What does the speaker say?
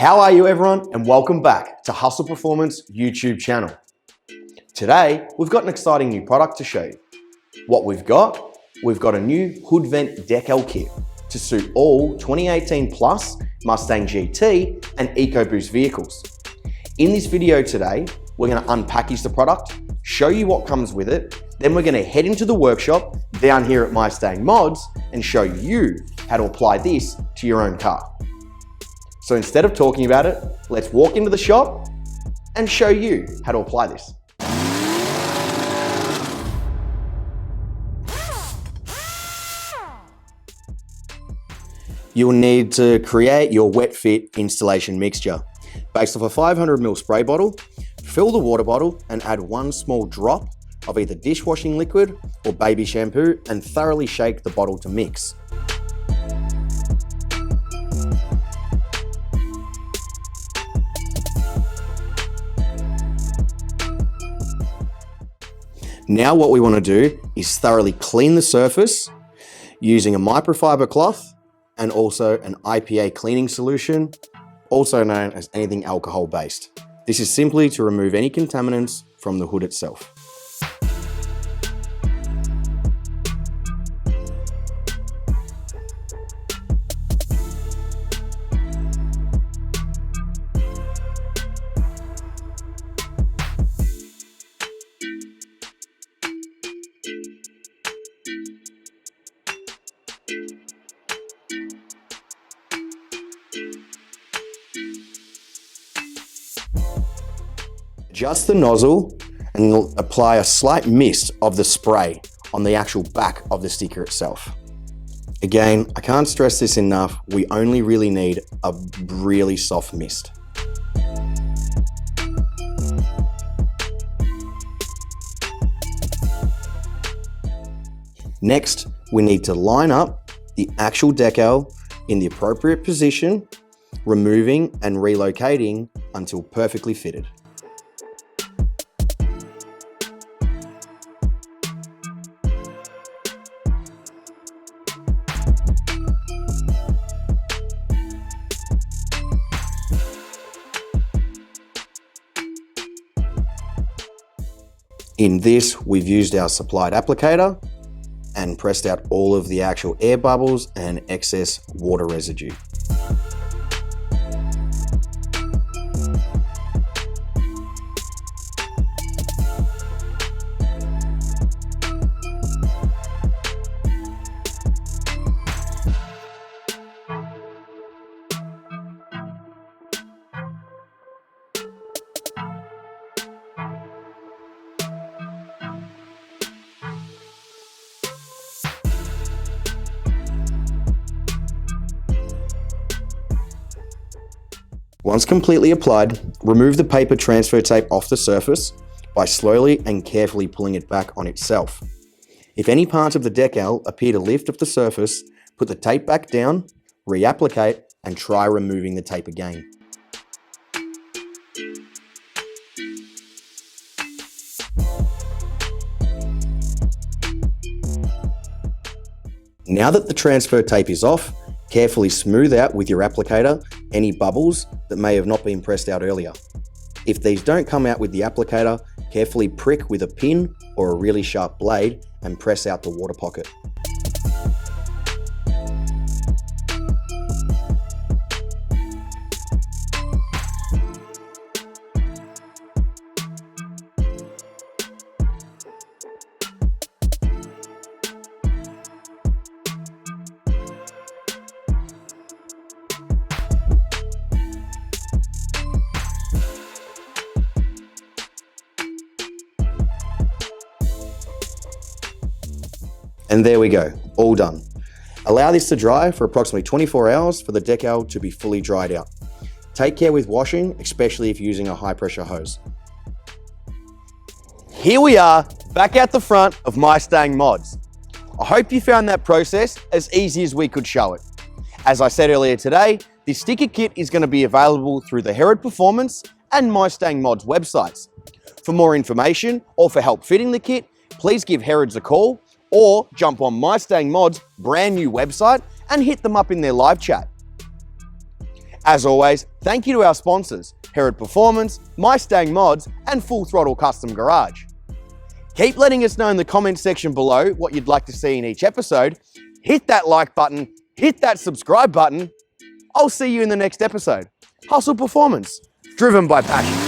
How are you everyone, and welcome back to Hustle Performance YouTube channel. Today, we've got an exciting new product to show you. What we've got a new hood vent decal kit to suit all 2018 plus Mustang GT and Ecoboost vehicles. In this video today, we're going to unpackage the product, show you what comes with it, then we're going to head into the workshop down here at Mustang Mods and show you how to apply this to your own car. So instead of talking about it, let's walk into the shop and show you how to apply this. You will need to create your wet fit installation mixture. Based off a 500ml spray bottle, fill the water bottle and add one small drop of either dishwashing liquid or baby shampoo and thoroughly shake the bottle to mix. Now what we want to do is thoroughly clean the surface using a microfiber cloth and also an IPA cleaning solution, also known as anything alcohol based. This is simply to remove any contaminants from the hood itself. Adjust the nozzle and apply a slight mist of the spray on the actual back of the sticker itself. Again, I can't stress this enough, we only really need a really soft mist. Next, we need to line up the actual decal in the appropriate position, removing and relocating until perfectly fitted. In this, we've used our supplied applicator and pressed out all of the actual air bubbles and excess water residue. Once completely applied, remove the paper transfer tape off the surface by slowly and carefully pulling it back on itself. If any parts of the decal appear to lift off the surface, put the tape back down, reapplicate, and try removing the tape again. Now that the transfer tape is off, carefully smooth out with your applicator any bubbles that may have not been pressed out earlier. If these don't come out with the applicator, carefully prick with a pin or a really sharp blade and press out the water pocket. And there we go, all done. Allow this to dry for approximately 24 hours for the decal to be fully dried out. Take care with washing, especially if using a high pressure hose. Here we are, back at the front of Mustang Mods. I hope you found that process as easy as we could show it. As I said earlier today, this sticker kit is going to be available through the Herod Performance and Mustang Mods websites. For more information or for help fitting the kit, please give Herod's a call or jump on Mustang Mods' brand new website and hit them up in their live chat. As always, thank you to our sponsors, Herod Performance, Mustang Mods, and Full Throttle Custom Garage. Keep letting us know in the comments section below what you'd like to see in each episode. Hit that like button, hit that subscribe button. I'll see you in the next episode. Hustle Performance, driven by passion.